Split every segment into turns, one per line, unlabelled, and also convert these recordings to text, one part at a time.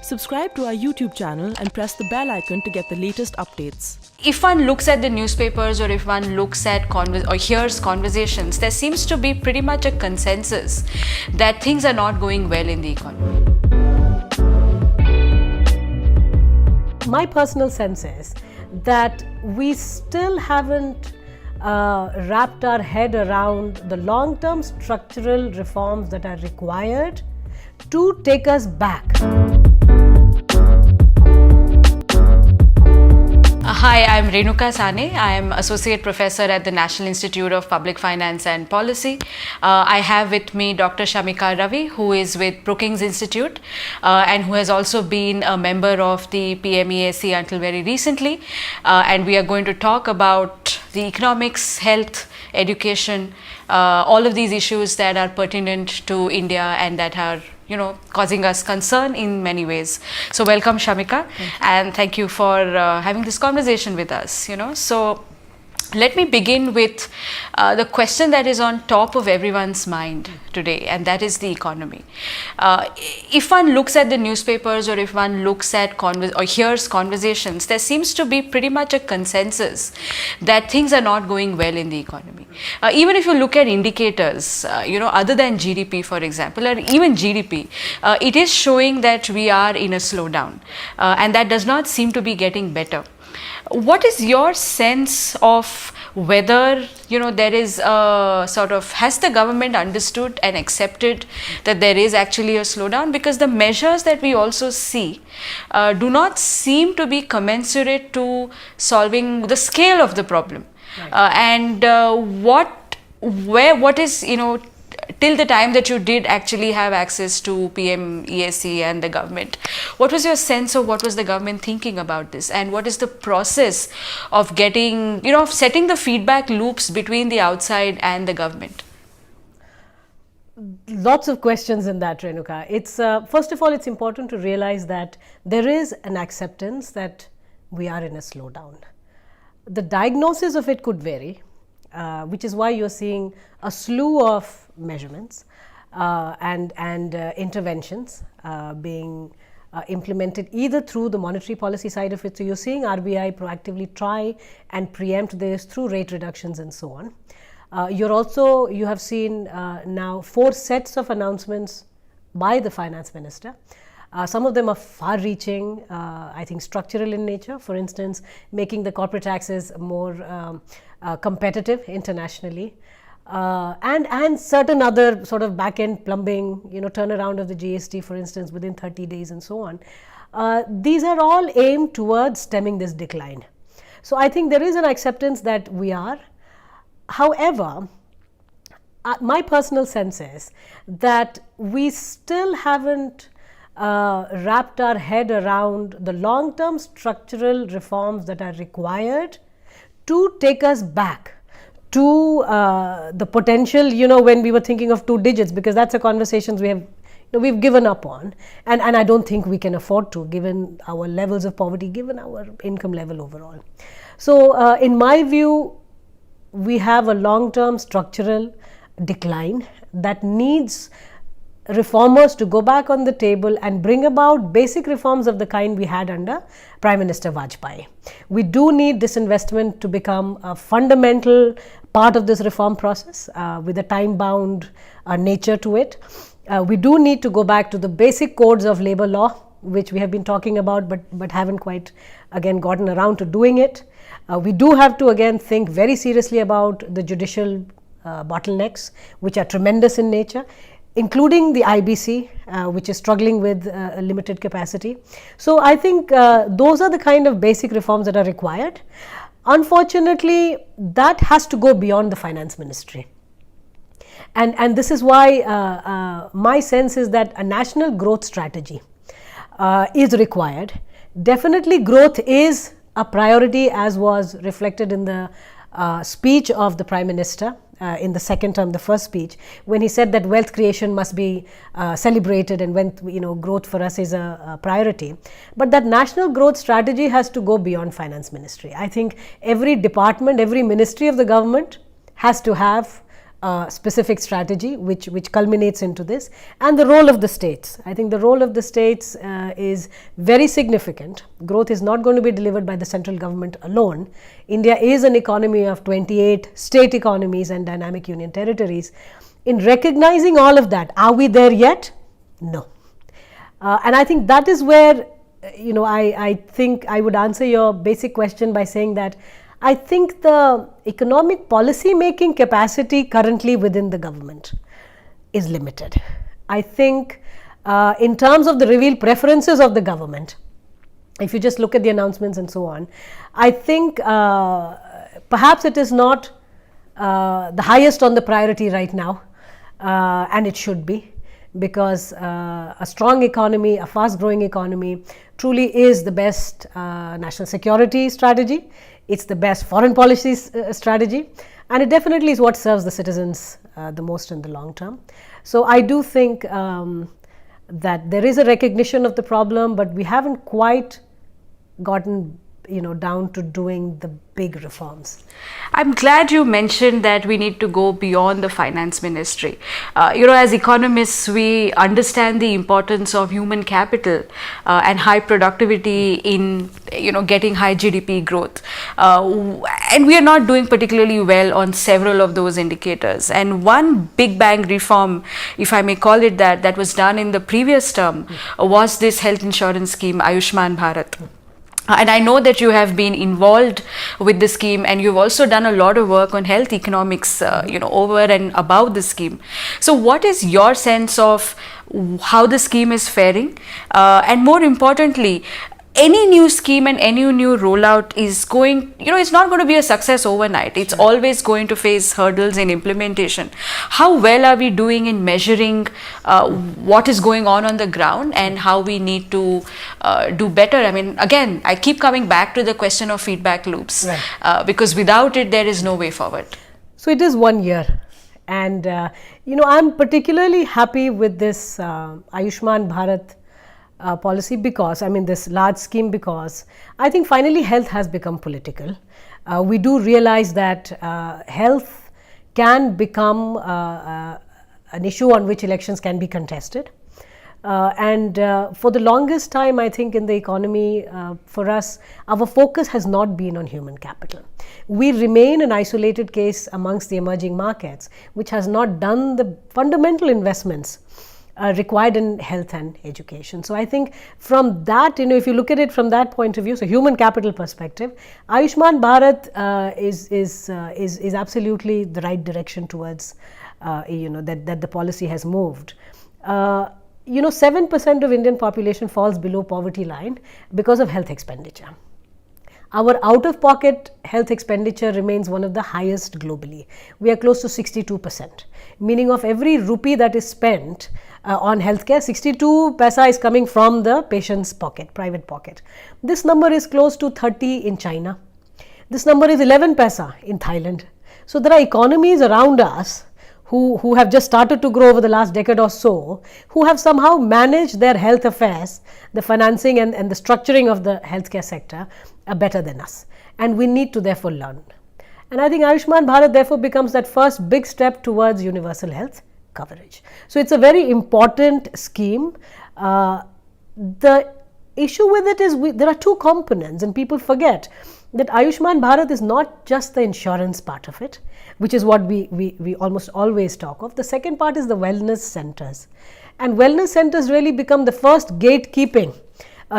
Subscribe to our YouTube channel and press the bell icon to get the latest updates.
If one looks at the newspapers or if one looks at or hears conversations, there seems to be pretty much a consensus that things are not going well in the economy.
My personal sense is that we still haven't wrapped our head around the long-term structural reforms that are required to take us back.
Hi, I'm Renuka Sane. I am Associate Professor at the National Institute of Public Finance and Policy. I have with me Dr. Shamika Ravi, who is with Brookings Institute and who has also been a member of the PMEAC until very recently. And we are going to talk about the economics, health, education, all of these issues that are pertinent to India and that are causing us concern in many ways. So welcome, Shamika, and thank you for having this conversation with us. So let me begin with the question that is on top of everyone's mind today, and that is the economy. If one looks at the newspapers or if one looks at or hears conversations, there seems to be pretty much a consensus that things are not going well in the economy. Even if you look at indicators, other than GDP, for example, or even GDP, it is showing that we are in a slowdown, and that does not seem to be getting better. What is your sense of whether there is a sort of, has the government understood and accepted that there is actually a slowdown? Because the measures that we also see do not seem to be commensurate to solving the scale of the problem. Right. What is till the time that you did actually have access to PMEAC and the government, what was your sense of what was the government thinking about this, and what is the process of getting, of setting the feedback loops between the outside and the government?
Lots of questions in that, Renuka. It's first of all, it's important to realize that there is an acceptance that we are in a slowdown. The diagnosis of it could vary, which is why you're seeing a slew of measurements and interventions being implemented either through the monetary policy side of it. So you're seeing RBI proactively try and preempt this through rate reductions and so on. You have seen now 4 sets of announcements by the finance minister. Some of them are far-reaching, I think structural in nature. For instance, making the corporate taxes more competitive internationally, and certain other sort of back-end plumbing, turnaround of the GST, for instance, within 30 days and so on. These are all aimed towards stemming this decline. So I think there is an acceptance that we are. However, my personal sense is that we still haven't wrapped our head around the long-term structural reforms that are required to take us back to the potential, when we were thinking of 2 digits, because that's a conversation we've given up on, and I don't think we can afford to, given our levels of poverty, given our income level overall. So in my view, we have a long-term structural decline that needs reformers to go back on the table and bring about basic reforms of the kind we had under Prime Minister Vajpayee. We do need disinvestment to become a fundamental part of this reform process with a time-bound nature to it. We do need to go back to the basic codes of labor law, which we have been talking about but haven't quite again gotten around to doing it. We do have to again think very seriously about the judicial bottlenecks, which are tremendous in nature, including the IBC, which is struggling with a limited capacity. So I think those are the kind of basic reforms that are required. Unfortunately, that has to go beyond the finance ministry. And this is why my sense is that a national growth strategy is required. Definitely growth is a priority, as was reflected in the speech of the Prime Minister in the second term, the first speech, when he said that wealth creation must be celebrated and when growth for us is a priority. But that national growth strategy has to go beyond finance ministry. I think every department, every ministry of the government has to have specific strategy which culminates into this, and the role of the states. I think the role of the states is very significant. Growth is not going to be delivered by the central government alone. India is an economy of 28 state economies and dynamic union territories. In recognizing all of that, are we there yet? No. And I think that is where, I think I would answer your basic question by saying that I think the economic policy making capacity currently within the government is limited. I think in terms of the revealed preferences of the government, if you just look at the announcements and so on, I think perhaps it is not the highest on the priority right now, and it should be, because a strong economy, a fast growing economy truly is the best national security strategy. It's the best foreign policy strategy, and it definitely is what serves the citizens the most in the long term. So I do think that there is a recognition of the problem, but we haven't quite gotten down to doing the big reforms.
I'm glad you mentioned that we need to go beyond the finance ministry. As economists, we understand the importance of human capital and high productivity in, getting high GDP growth. And we are not doing particularly well on several of those indicators. And one big bang reform, if I may call it that was done in the previous term was this health insurance scheme, Ayushman Bharat. And I know that you have been involved with the scheme, and you've also done a lot of work on health economics, over and above the scheme. So what is your sense of how the scheme is faring? And more importantly, any new scheme and any new rollout is going, it's not going to be a success overnight. It's always going to face hurdles in implementation. How well are we doing in measuring what is going on the ground, and how we need to do better? I mean, again, I keep coming back to the question of feedback loops, because without it, there is no way forward.
So it is 1 year. And, I'm particularly happy with this Ayushman Bharat policy, because this large scheme, because I think finally health has become political. We do realize that health can become an issue on which elections can be contested, and for the longest time, I think in the economy, for us, our focus has not been on human capital. We remain an isolated case amongst the emerging markets, which has not done the fundamental investments required in health and education. So I think from that, if you look at it from that point of view, so human capital perspective, Ayushman Bharat is absolutely the right direction towards that the policy has moved. 7% of Indian population falls below poverty line because of health expenditure. Our out-of-pocket health expenditure remains one of the highest globally. We are close to 62%, meaning of every rupee that is spent on healthcare, 62 paisa is coming from the patient's pocket, private pocket. This number is close to 30 in China. This number is 11 paisa in Thailand. So there are economies around us who have just started to grow over the last decade or so, who have somehow managed their health affairs, the financing and the structuring of the healthcare sector better than us. And we need to therefore learn. And I think Ayushman Bharat therefore becomes that first big step towards universal health coverage. So it's a very important scheme. The issue with it is there are two components, and people forget that Ayushman Bharat is not just the insurance part of it, which is what we almost always talk of. The second part is the wellness centers. And wellness centers really become the first gatekeeping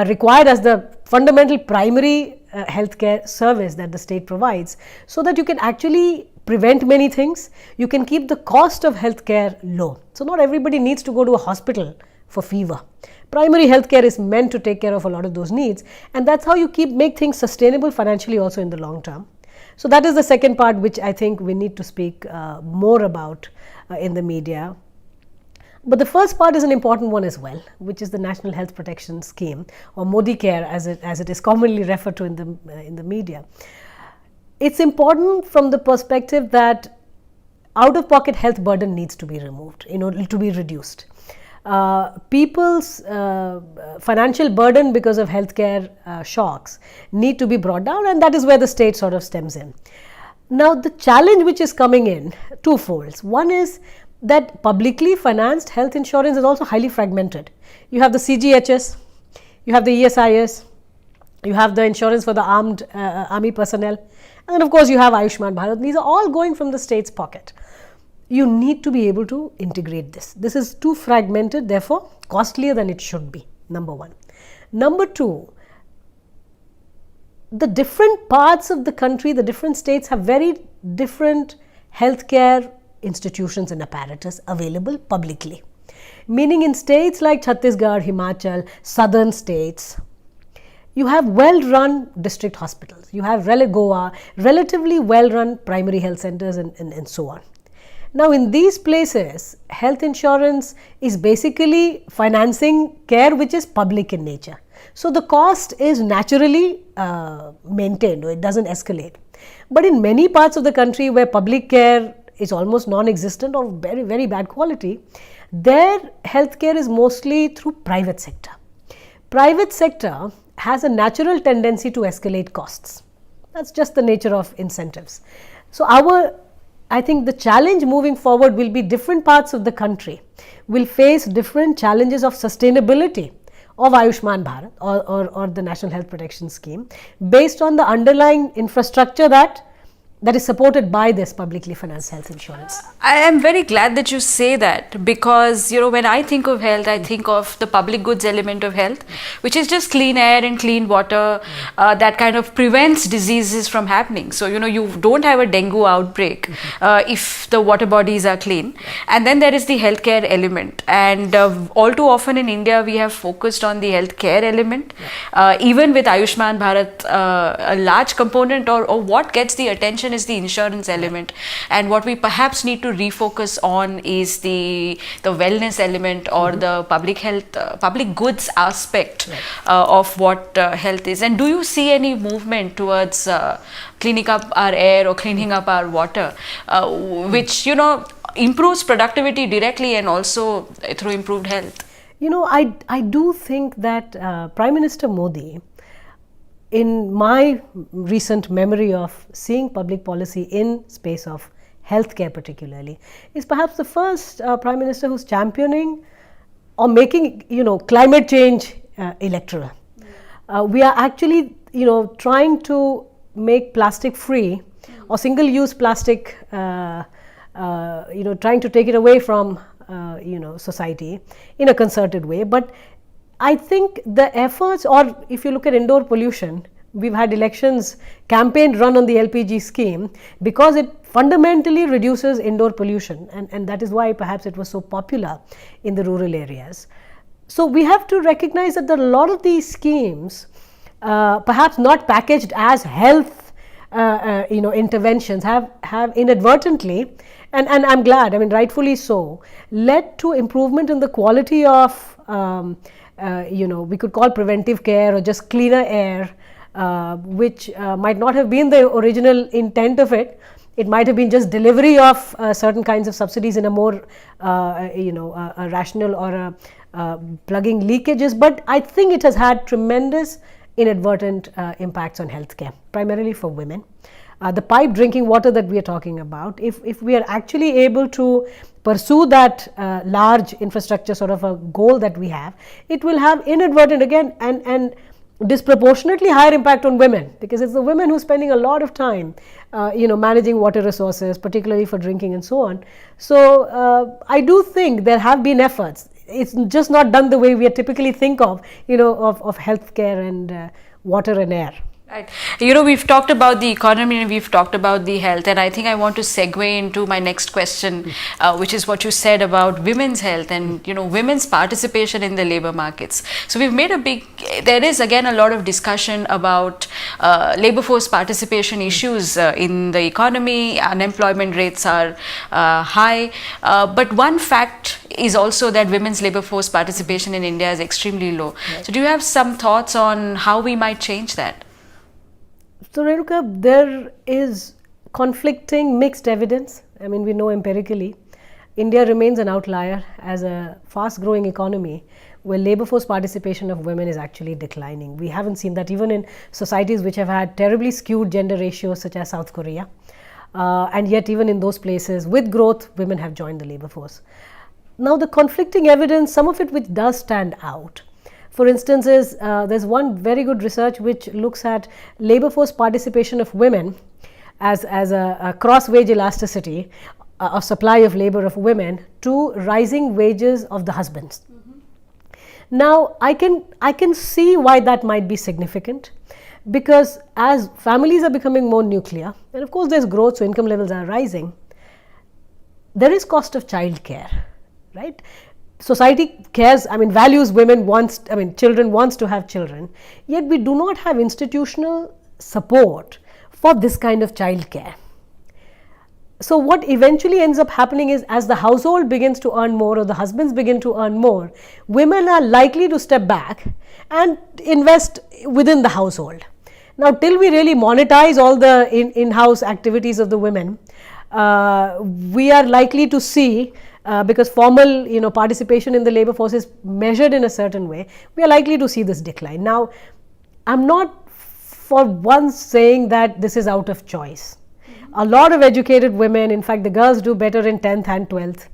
required as the fundamental primary healthcare service that the state provides, so that you can actually prevent many things. You can keep the cost of healthcare low. So not everybody needs to go to a hospital for fever. Primary healthcare is meant to take care of a lot of those needs, and that's how you make things sustainable financially also in the long term. So that is the second part, which I think we need to speak more about in the media. But the first part is an important one as well, which is the National Health Protection Scheme, or Modi Care as it is commonly referred to in the media. It's important from the perspective that out-of-pocket health burden needs to be removed, to be reduced. People's financial burden because of healthcare shocks need to be brought down, and that is where the state sort of stems in. Now, the challenge which is coming in twofolds. One is that publicly financed health insurance is also highly fragmented. You have the CGHS, you have the ESIS, you have the insurance for the armed army personnel, and then of course you have Ayushman Bharat. These are all going from the state's pocket. You need to be able to integrate this. This is too fragmented, therefore costlier than it should be, number one. Number two, the different parts of the country, the different states have very different healthcare institutions and apparatus available publicly. Meaning in states like Chhattisgarh, Himachal, southern states, you have well-run district hospitals, you have Goa, relatively well-run primary health centers and so on. Now in these places, health insurance is basically financing care which is public in nature. So the cost is naturally maintained, or it doesn't escalate. But in many parts of the country where public care is almost non-existent or very, very bad quality, their healthcare is mostly through private sector. Private sector has a natural tendency to escalate costs. That's just the nature of incentives. So I think the challenge moving forward will be different parts of the country will face different challenges of sustainability of Ayushman Bharat or the National Health Protection Scheme based on the underlying infrastructure that is supported by this publicly financed health insurance.
I am very glad that you say that, because when I think of health, I think of the public goods element of health, which is just clean air and clean water that kind of prevents diseases from happening. So you don't have a dengue outbreak if the water bodies are clean. And then there is the healthcare element, and all too often in India we have focused on the healthcare element. Even with Ayushman Bharat, a large component or what gets the attention is the insurance element, and what we perhaps need to refocus on is the wellness element or the public health, public goods aspect of what health is. And do you see any movement towards cleaning up our air or cleaning up our water, which improves productivity directly and also through improved health?
I do think that Prime Minister Modi, in my recent memory of seeing public policy in space of healthcare particularly, is perhaps the first Prime Minister who's championing or making climate change electoral. We are actually trying to make plastic free or single-use plastic, trying to take it away from society in a concerted way. But I think the efforts, or if you look at indoor pollution, we've had elections campaign run on the LPG scheme because it fundamentally reduces indoor pollution, and that is why perhaps it was so popular in the rural areas. So we have to recognize that a lot of these schemes, perhaps not packaged as health interventions, have inadvertently, and I'm glad, rightfully so, led to improvement in the quality of we could call preventive care or just cleaner air, which might not have been the original intent of it. It might have been just delivery of certain kinds of subsidies in a more a rational or plugging leakages, but I think it has had tremendous inadvertent impacts on healthcare, primarily for women. The pipe drinking water that we are talking about, if we are actually able to pursue that large infrastructure sort of a goal that we have, it will have inadvertent again and disproportionately higher impact on women, because it's the women who are spending a lot of time managing water resources, particularly for drinking and so on. So I do think there have been efforts. It's just not done the way we typically think of healthcare and water and air.
Right. We've talked about the economy and we've talked about the health, and I think I want to segue into my next question, which is what you said about women's health and women's participation in the labor markets. So we've made there is again a lot of discussion about labor force participation issues in the economy. Unemployment rates are high, but one fact is also that women's labor force participation in India is extremely low. Right. So do you have some thoughts on how we might change that?
So Renuka, there is conflicting mixed evidence. We know empirically India remains an outlier as a fast growing economy where labor force participation of women is actually declining. We haven't seen that even in societies which have had terribly skewed gender ratios such as South Korea. and yet even in those places with growth, women have joined the labor force. Now the conflicting evidence, some of it which does stand out, for instance, is there's one very good research which looks at labor force participation of women as a cross wage elasticity of supply of labor of women to rising wages of the husbands. Now I can see why that might be significant, because as families are becoming more nuclear, and of course there's growth, so income levels are rising, there is cost of childcare, right? Society cares, values women, children, wants to have children, yet we do not have institutional support for this kind of childcare. So what eventually ends up happening is, as the household begins to earn more or the husbands begin to earn more, women are likely to step back and invest within the household. Now, till we really monetize all the in-house activities of the women, we are likely to see, because formal participation in the labor force is measured in a certain way, we are likely to see this decline. Now, I'm not for once saying that this is out of choice. A lot of educated women, in fact the girls do better in 10th and 12th.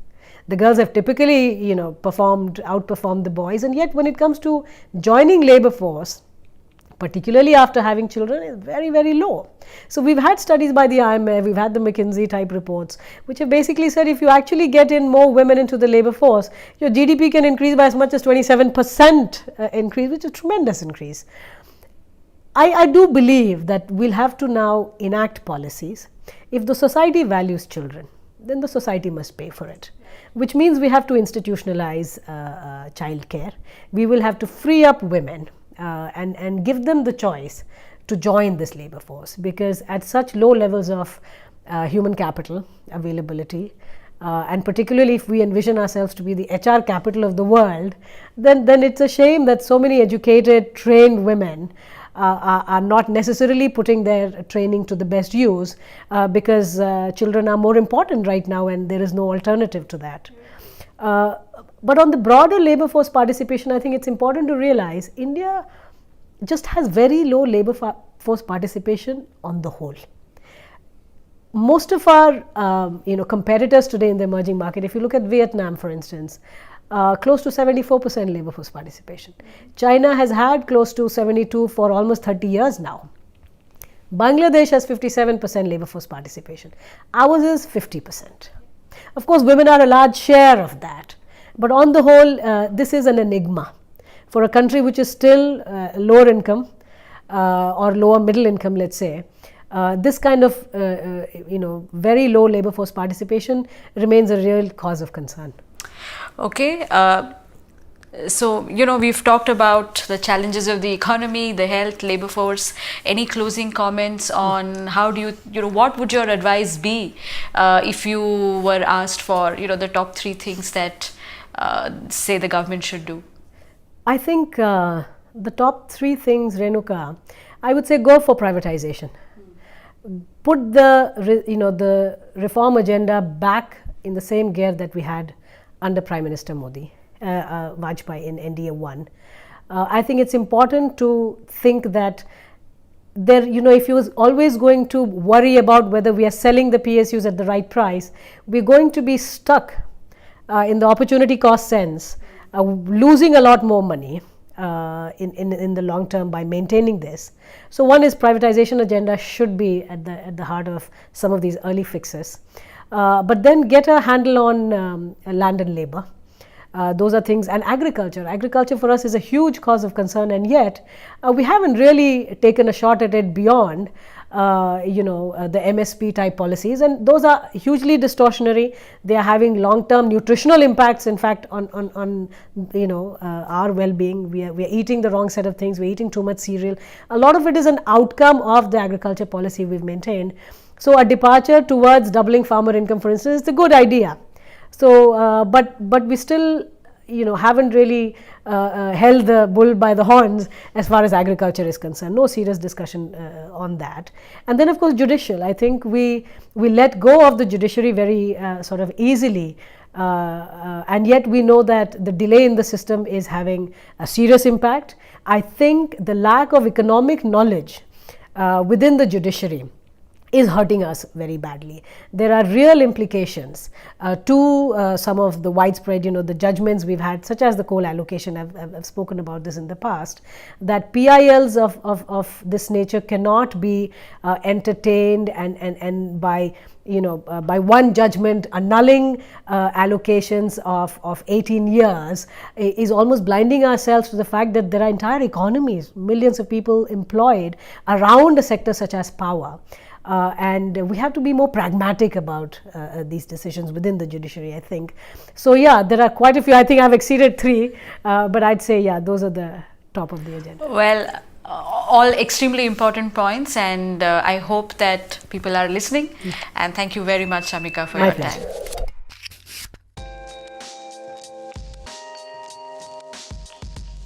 The girls have typically outperformed the boys, and yet when it comes to joining labor force, particularly after having children, is very, very low. So we've had studies by the IMF, we've had the McKinsey type reports, which have basically said if you actually get in more women into the labor force, your GDP can increase by as much as 27% increase, which is a tremendous increase. I do believe that we'll have to now enact policies. If the society values children, then the society must pay for it, which means we have to institutionalize childcare. We will have to free up women and give them the choice to join this labor force, because at such low levels of human capital availability, and particularly if we envision ourselves to be the HR capital of the world, then it's a shame that so many educated, trained women are not necessarily putting their training to the best use, because children are more important right now and there is no alternative to that. But on the broader labor force participation, I think it's important to realize India just has very low labor force participation on the whole. Most of our competitors today in the emerging market, if you look at Vietnam for instance, close to 74% labor force participation. China has had close to 72 for almost 30 years now. Bangladesh has 57% labor force participation. Ours is 50%. Of course, women are a large share of that. But on the whole, this is an enigma. For a country which is still lower income or lower middle income, let's say, this kind of very low labor force participation remains a real cause of concern.
Okay, so we've talked about the challenges of the economy, the health, labor force. Any closing comments on how do you what would your advice be if you were asked for the top 3 things that say the government should do?
I think the top 3 things, Renuka, I would say go for privatization. Put the reform agenda back in the same gear that we had under Prime Minister Modi, Vajpayee in NDA 1. I think it's important to think that if you're always going to worry about whether we are selling the PSUs at the right price, we're going to be stuck in the opportunity cost sense, losing a lot more money in the long term by maintaining this. So one is privatization agenda should be at the heart of some of these early fixes. But then get a handle on land and labor. Those are things, and agriculture. Agriculture for us is a huge cause of concern, and yet we haven't really taken a shot at it beyond the MSP type policies, and those are hugely distortionary. They are having long-term nutritional impacts, in fact, on our well-being. We are eating the wrong set of things. We're eating too much cereal. A lot of it is an outcome of the agriculture policy we've maintained. So a departure towards doubling farmer income, for instance, is a good idea. So, but we still, haven't really held the bull by the horns as far as agriculture is concerned. No serious discussion on that. And then, of course, judicial. I think we let go of the judiciary very sort of easily, and yet we know that the delay in the system is having a serious impact. I think the lack of economic knowledge within the judiciary is hurting us very badly. There are real implications to some of the widespread, the judgments we've had, such as the coal allocation. I've spoken about this in the past, that PILs of this nature cannot be entertained and by one judgment annulling allocations of 18 years is almost blinding ourselves to the fact that there are entire economies, millions of people employed around a sector such as power. And we have to be more pragmatic about these decisions within the judiciary, I think. So yeah, there are quite a few. I think I've exceeded 3, but I'd say, yeah, those are the top of the agenda.
Well, all extremely important points, and I hope that people are listening. And thank you very much, Shamika, for your time.